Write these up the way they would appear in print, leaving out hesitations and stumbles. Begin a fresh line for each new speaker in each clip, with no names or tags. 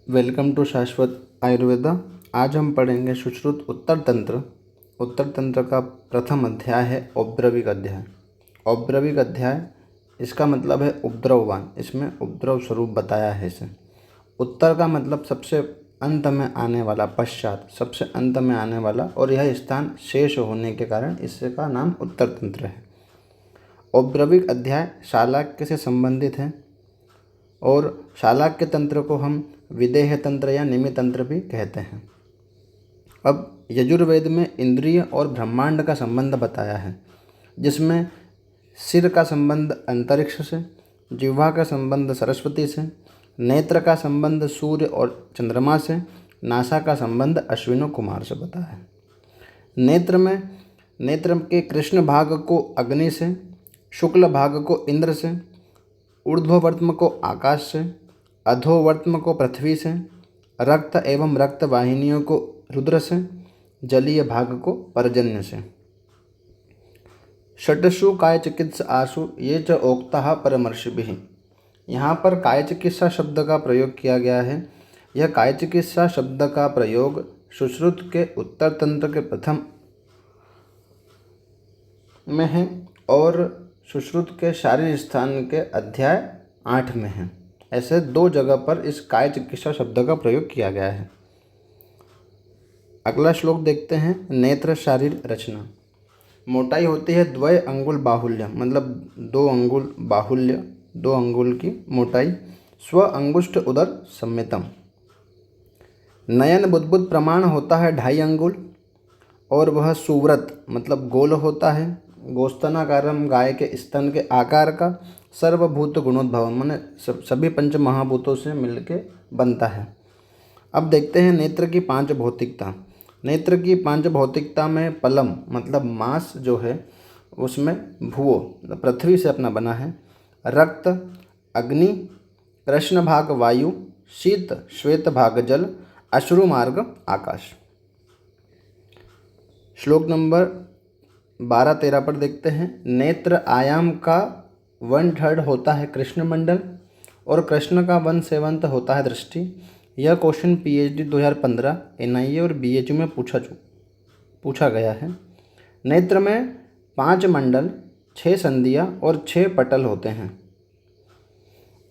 Welcome to शाश्वत आयुर्वेदा। आज हम पढ़ेंगे सुश्रुत उत्तर तंत्र। उत्तर तंत्र का प्रथम अध्याय है औद्रविक अध्याय। औद्रविक अध्याय इसका मतलब है उपद्रववान। इसमें उपद्रव स्वरूप बताया है इसे। उत्तर का मतलब सबसे अंत में आने वाला, पश्चात सबसे अंत में आने वाला, और यह स्थान शेष होने के कारण इसका नाम उत्तर तंत्र है। औद्रविक अध्याय शालाक्य से संबंधित है और शालाक्य तंत्र को हम विदेह तंत्र या निमि तंत्र भी कहते हैं। अब यजुर्वेद में इंद्रिय और ब्रह्मांड का संबंध बताया है, जिसमें सिर का संबंध अंतरिक्ष से, जिह्वा का संबंध सरस्वती से, नेत्र का संबंध सूर्य और चंद्रमा से, नासा का संबंध अश्विनो कुमार से बताया है। नेत्र के कृष्ण भाग को अग्नि से, शुक्ल भाग को इंद्र से, ऊर्ध्ववर्त्म को आकाश से, अधोवर्त्म को पृथ्वी से, रक्त एवं रक्त वाहिनियों को रुद्र से, जलीय भाग को पर्जन्य से। षट्सु काय चिकित्सा आसु ये च ओक्ता परमर्षिभिः। यहाँ पर काय चिकित्सा शब्द का प्रयोग किया गया है। यह काय चिकित्सा शब्द का प्रयोग सुश्रुत के उत्तर तंत्र के प्रथम में है और सुश्रुत के शारीर स्थान के अध्याय 8 में है। ऐसे दो जगह पर इस काय चिकित्सा शब्द का प्रयोग किया गया है। अगला श्लोक देखते हैं। नेत्र शारीर रचना। मोटाई होती है 2 अंगुल बाहुल्य, मतलब 2 अंगुल बाहुल्य, 2 अंगुल की मोटाई। स्व अंगुष्ठ उदर सम्मितम। नयन बुद्बुद प्रमाण होता है 2.5 अंगुल और वह सुव्रत मतलब गोल होता है। गोस्तनाकारम गाय के स्तन के आकार का। सर्वभूत गुणोद्भव माने सभी पंच महाभूतों से मिलके बनता है। अब देखते हैं नेत्र की 5 भौतिकता। नेत्र की 5 भौतिकता में पलम मतलब मांस जो है उसमें भुवो पृथ्वी से अपना बना है, रक्त अग्नि, कृष्ण भाग वायु, शीत श्वेत भाग जल, अश्रु मार्ग आकाश। श्लोक नंबर 12-13 पर देखते हैं। नेत्र आयाम का 1/3 होता है कृष्ण मंडल और कृष्ण का 1/7 होता है दृष्टि। यह क्वेश्चन PhD 2015 NIA और BHU में पूछा गया है। नेत्र में 5 मंडल, 6 संधियाँ और 6 पटल होते हैं।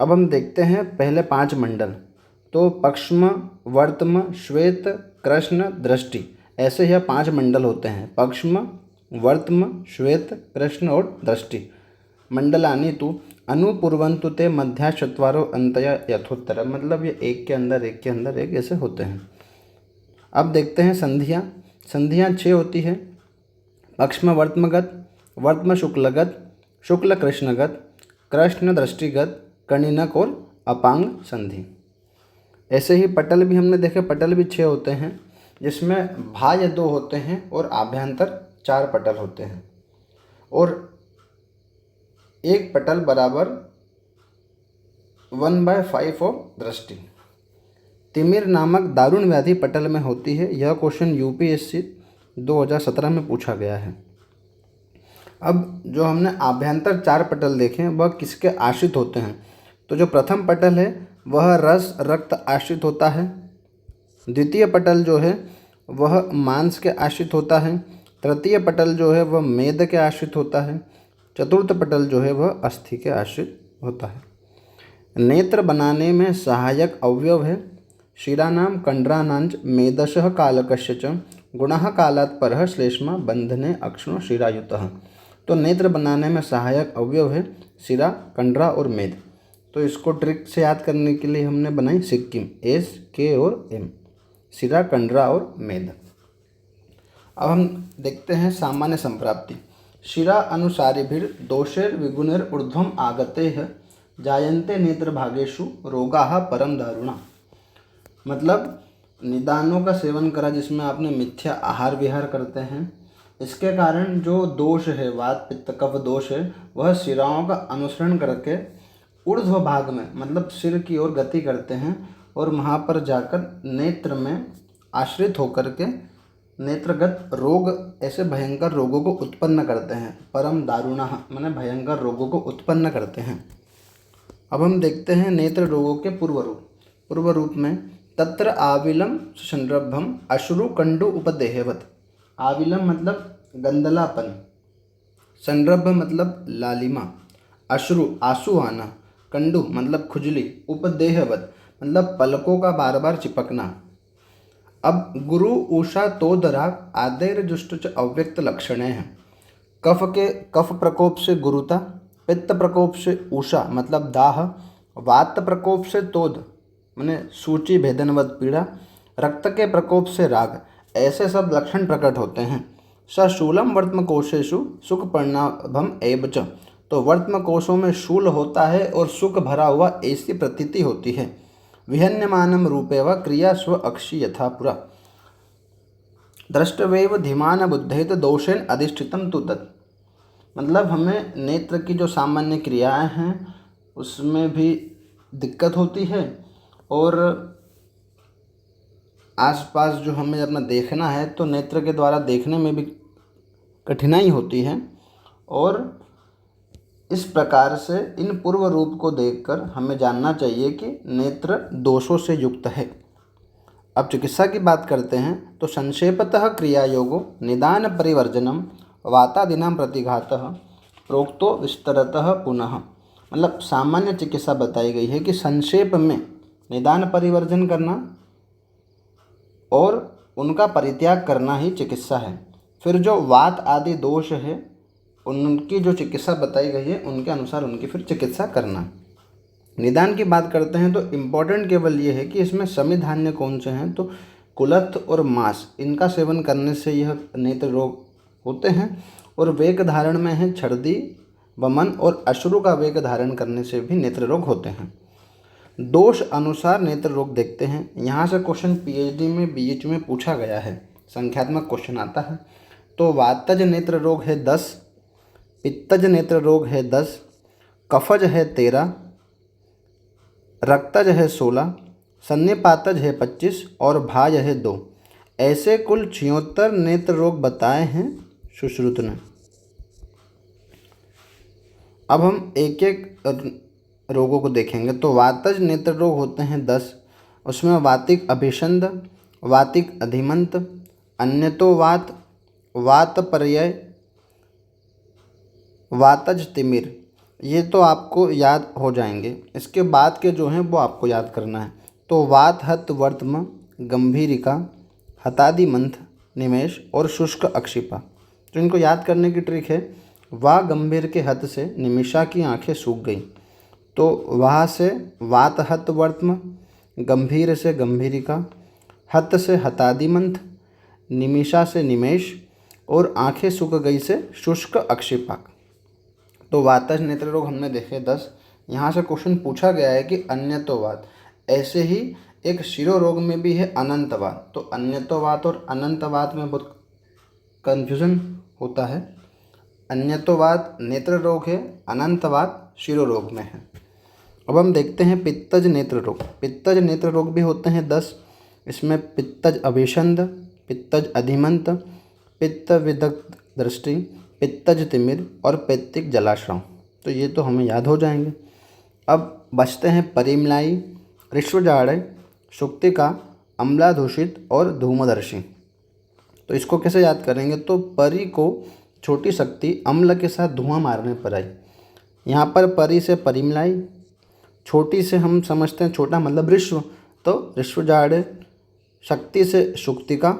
अब हम देखते हैं पहले 5 मंडल। तो पक्ष्म, वर्त्म, श्वेत, कृष्ण, दृष्टि, ऐसे यह 5 मंडल होते हैं। पक्ष्म, वर्त्म, श्वेत, कृष्ण और दृष्टि। मंडलानि तु अनुपूर्वन्तु ते मध्याश्चत्वारो अंतया यथोत्तर, मतलब ये एक के अंदर एक ऐसे होते हैं। अब देखते हैं संधियाँ। संधियाँ 6 होती है। पक्ष्म वर्त्मगत, वर्त्म शुक्लगत, शुक्ल कृष्णगत, कृष्ण दृष्टिगत, कणिनक और अपांग संधि। ऐसे ही पटल भी हमने देखे। पटल भी 6 होते हैं, जिसमें बाह्य 2 होते हैं और आभ्यंतर 4 पटल होते हैं और एक पटल बराबर 1/5 ऑफ दृष्टि। तिमिर नामक दारुण व्याधि पटल में होती है। यह क्वेश्चन UPSC 2017 में पूछा गया है। अब जो हमने आभ्यंतर 4 पटल देखे हैं वह किसके आश्रित होते हैं? तो जो प्रथम पटल है वह रस रक्त आश्रित होता है। द्वितीय पटल जो है वह मांस के आश्रित होता है। तृतीय पटल जो है वह मेद के आश्रित होता है। चतुर्थ पटल जो है वह अस्थि के आश्रित होता है। नेत्र बनाने में सहायक अवयव है शिरानाम कंडरानांच मेदशः कालकस्य च गुणः कालात् परः श्लेष्मा बंधने अक्षणो शिरायुतः। तो नेत्र बनाने में सहायक अवयव है शिरा, कंडरा और मेद। तो इसको ट्रिक से याद करने के लिए हमने बनाई सिक्किम, SK और M, शिरा, कंडरा और मेद। अब हम देखते हैं सामान्य संप्राप्ति। शिरा अनुसारिभिर दोषेर विगुणेर ऊर्ध्वम आगतेः जायन्ते नेत्र भागेषु रोगाः परम दारुणा। मतलब निदानों का सेवन करा जिसमें आपने मिथ्या आहार विहार करते हैं, इसके कारण जो दोष है, वात पित्त कफ दोष है, वह शिराओं का अनुसरण करके ऊर्ध्व भाग में मतलब सिर की ओर गति करते हैं और वहाँ पर जाकर नेत्र में आश्रित होकर के नेत्रगत रोग, ऐसे भयंकर रोगों को उत्पन्न करते हैं। परम दारुणा माने भयंकर रोगों को उत्पन्न करते हैं। अब हम देखते हैं नेत्र रोगों के पूर्व रूप में तत्र आविलम संरभम अश्रु कंडु उपदेहवत। आविलम मतलब गंदलापन, संरभ मतलब लालिमा, अश्रु आंसू आना, कंडु मतलब खुजली, उपदेहवत मतलब पलकों का बार बार चिपकना। अब गुरु उषा तोदराग आदेर जुष्ट अव्यक्त लक्षण हैं। कफ प्रकोप से गुरुता, पित्त प्रकोप से उषा मतलब दाह, वात प्रकोप से तोद माने सूची भेदनवत पीड़ा, रक्त के प्रकोप से राग, ऐसे सब लक्षण प्रकट होते हैं। सशूलम वर्त्म कोशेषु सुख परिणाभम एव च। तो वर्त्म कोशों में शूल होता है और सुख भरा हुआ ऐसी प्रतीति होती है। विहन्यमानम रूपे व क्रिया स्व अक्षी यथा पुरा। दृष्टवेव धीमान बुद्धेत दोषेन अधिष्ठितम तु तत्। मतलब हमें नेत्र की जो सामान्य क्रियाएं हैं उसमें भी दिक्कत होती है और आसपास जो हमें अपना देखना है तो नेत्र के द्वारा देखने में भी कठिनाई होती है। और इस प्रकार से इन पूर्व रूप को देखकर हमें जानना चाहिए कि नेत्र दोषों से युक्त है। अब चिकित्सा की बात करते हैं तो संक्षेपतः क्रिया योगो निदान परिवर्जनम वातादिनाम प्रतिघातः प्रोक्तो विस्तरतः पुनः। मतलब सामान्य चिकित्सा बताई गई है कि संक्षेप में निदान परिवर्जन करना और उनका परित्याग करना ही चिकित्सा है। फिर जो वात आदि दोष है उनकी जो चिकित्सा बताई गई है उनके अनुसार उनकी फिर चिकित्सा करना। निदान की बात करते हैं तो इम्पोर्टेंट केवल ये है कि इसमें समिधान्य कौन से हैं, तो कुलत्थ और मांस, इनका सेवन करने से यह नेत्र रोग होते हैं। और वेग धारण में है छर्दी, वमन और अश्रु का वेग धारण करने से भी नेत्र रोग होते हैं। दोष अनुसार नेत्र रोग देखते हैं। यहाँ से क्वेश्चन पीएचडी में बीएच में पूछा गया है, संख्यात्मक क्वेश्चन आता है। तो वातज नेत्र रोग है 10, पित्तज नेत्र रोग है 10, कफज है 13, रक्तज है 16, सन्निपातज है 25 और भाज है 2। ऐसे कुल 76 नेत्र रोग बताए हैं सुश्रुत ने। अब हम एक एक रोगों को देखेंगे। तो वातज नेत्र रोग होते हैं 10, उसमें वातिक अभिषंद, वातिक अधिमंत, अन्यतोवात, वातपर्यय, वातज तिमिर, ये तो आपको याद हो जाएंगे। इसके बाद के जो हैं वो आपको याद करना है। तो वात हत वर्तम गंभीरिका, हतादि मंथ, निमेश और शुष्क अक्षिपा। तो इनको याद करने की ट्रिक है, वाह गंभीर के हत से निमिषा की आंखें सूख गई, तो वहाँ से वात हत वर्तम, गंभीर से गंभीरिका, हत से हतादिमंथ, निमिषा से निमेश और आंखें सूख गई से शुष्क अक्षिपाक। तो वातज नेत्र रोग हमने देखे 10। यहाँ से क्वेश्चन पूछा गया है कि अन्यतोवात, ऐसे ही एक शिरो रोग में भी है अनंतवात। तो अन्यतोवात और अनंतवात में बहुत कन्फ्यूज़न होता है। अन्यतोवात नेत्र रोग है, अनंतवात शिरो रोग में है। अब हम देखते हैं पित्तज नेत्र रोग। पित्तज नेत्र रोग भी होते हैं 10। इसमें पित्तज अभिषंद, पित्तज अधिमंत, पित्त विदग्ध दृष्टि, पित्तज तिमिर और पित्तिक जलाश्रम। तो ये तो हमें याद हो जाएंगे। अब बचते हैं परिमलाई, ऋष्वजाड़, सुक्तिका, अम्लाधूषित और धूमदर्शी। तो इसको कैसे याद करेंगे, तो परी को छोटी शक्ति अम्ल के साथ धुआं मारने पर आई। यहाँ पर परी से परिमलाई, छोटी से हम समझते हैं छोटा मतलब ऋष्व, तो ऋष्वजाड़, शक्ति से सुक्तिका,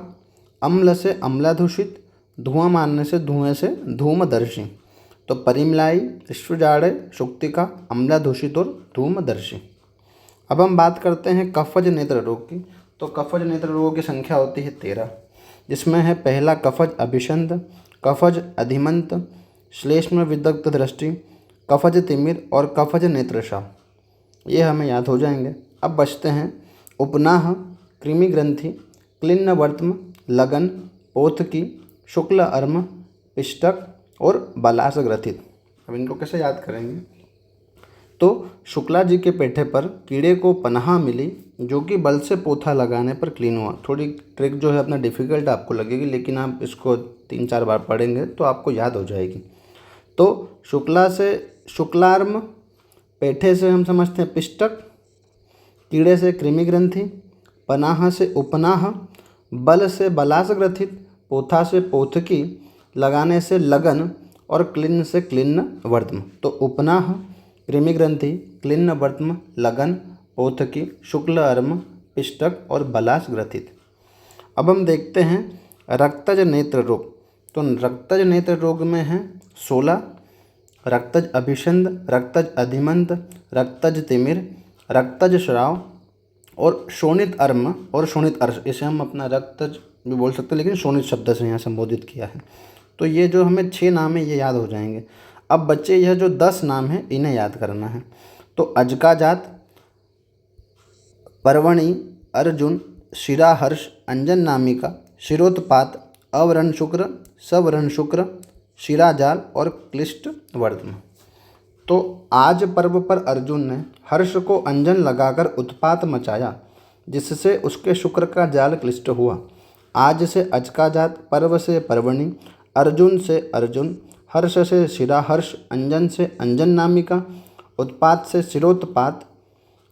अम्ल से अम्लाधूषित, धुआं मारने से धुएं से धूमदर्शी। तो परिमलाई, ऋष्वजाड़, सुक्तिका, अम्लाधूषित और धूमदर्शी। अब हम बात करते हैं कफज नेत्र रोग की। तो कफज नेत्र रोगों की संख्या होती है 13, जिसमें है पहला कफज अभिषंद, कफज अधिमंत, श्लेष्म विदग्ध दृष्टि, कफज तिमिर और कफज नेत्रशा। ये हमें याद हो जाएंगे। अब बचते हैं उपनाह, कृमि ग्रंथि, क्लिन्न वर्त्म, लगन, पोथकी, शुक्ल अर्म, पिष्टक और बलास ग्रथित। अब इनको कैसे याद करेंगे, तो शुक्ला जी के पेठे पर कीड़े को पनाह मिली जो कि बल से पोथा लगाने पर क्लीन हुआ। थोड़ी ट्रिक जो है अपना डिफ़िकल्ट आपको लगेगी, लेकिन आप इसको 3-4 बार पढ़ेंगे तो आपको याद हो जाएगी। तो शुक्ला से शुक्लार्म, पेठे से हम समझते हैं पिष्टक, कीड़े से कृमि ग्रंथि, पनाह से उपनाह, बल से बलास ग्रथित, पोथा से पोथकी, लगाने से लगन और क्लिन्न से क्लिन्न वर्त्म। तो उपनाह कृमि ग्रंथि, क्लिन्न वर्त्म, लगन, पोथकी, शुक्ल अर्म, पिष्टक और बलास ग्रथित। अब हम देखते हैं रक्तज नेत्र रोग। तो रक्तज नेत्र रोग में है 16, रक्तज अभिषंद, रक्तज अधिमंत, रक्तज तिमिर, रक्तज श्राव और शोणित अर्म और शोणित अर्श। इसे हम अपना रक्तज भी बोल सकते हैं, लेकिन शोणित शब्द से यहाँ संबोधित किया है। तो ये जो हमें 6 नाम है ये याद हो जाएंगे। अब बच्चे यह जो 10 नाम है इन्हें याद करना है। तो अजका जात, पर्वणि, अर्जुन, शिराहर्ष, अंजन नामिका, शिरोत्पात, अवरण शुक्र, सवरण शुक्र, शिराजाल और क्लिष्ट वर्त्म। तो आज पर्व पर अर्जुन ने हर्ष को अंजन लगाकर उत्पात मचाया, जिससे उसके शुक्र का जाल क्लिष्ट हुआ। आज से अजका जात, पर्व से पर्वणि, अर्जुन से अर्जुन, हर्ष से शिराहर्ष, अंजन से अंजन नामिका, उत्पात से शिरोत्पात,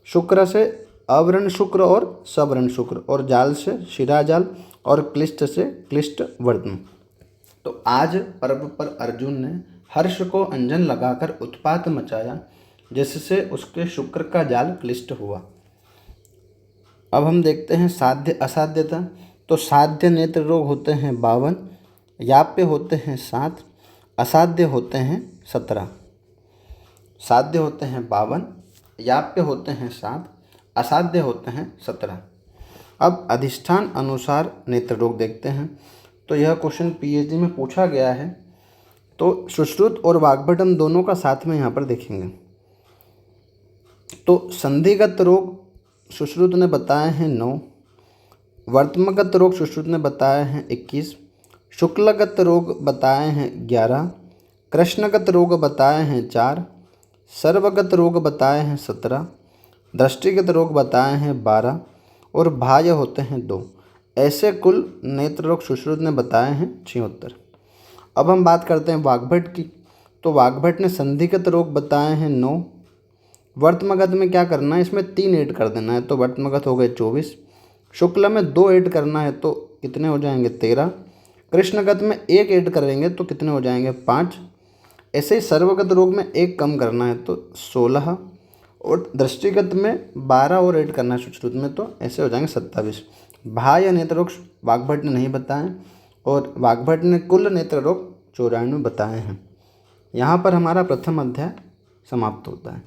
शुक्र से अवरण शुक्र और सवरण शुक्र और जाल से शिराजाल और क्लिष्ट से क्लिष्ट वर्त्म। तो आज पर्व पर अर्जुन ने हर्ष को अंजन लगाकर उत्पात मचाया, जिससे उसके शुक्र का जाल क्लिष्ट हुआ। अब हम देखते हैं साध्य असाध्यता। तो साध्य नेत्र रोग होते हैं 52, याप्य होते हैं 7, असाध्य होते हैं 17। साध्य होते हैं 52, याप्य होते हैं 7, असाध्य होते हैं 17। अब अधिष्ठान अनुसार नेत्र रोग देखते हैं। तो यह क्वेश्चन पीएचडी में पूछा गया है। तो सुश्रुत और वाग्भट हम दोनों का साथ में यहाँ पर देखेंगे। तो संधिगत रोग सुश्रुत ने बताए हैं 9, वर्त्मगत रोग सुश्रुत ने बताए हैं 21, शुक्लगत रोग बताए हैं 11, कृष्णगत रोग बताए हैं 4, सर्वगत रोग बताए हैं 17, दृष्टिगत रोग बताए हैं 12 और बाह्य होते हैं 2। ऐसे कुल नेत्र रोग सुश्रुत ने बताए हैं 76। अब हम बात करते हैं वाग्भट की। तो वाग्भट ने संधिगत रोग बताए हैं 9। वर्त्मगत में क्या करना है, इसमें 3 ऐड कर देना है, तो वर्त्मगत हो गए 24। शुक्ल में 2 ऐड करना है, तो कितने हो जाएंगे 13। कृष्णगत में 1 ऐड करेंगे तो कितने हो जाएंगे 5। ऐसे ही सर्वगत रोग में 1 कम करना है तो 16 और दृष्टिगत में 12 और ऐड करना है सुश्रुत में, तो ऐसे हो जाएंगे 27। बाह्य नेत्र रोग वाग्भट ने नहीं बताए और वाग्भट ने कुल नेत्र रोग 94 बताए हैं। यहाँ पर हमारा प्रथम अध्याय समाप्त होता है।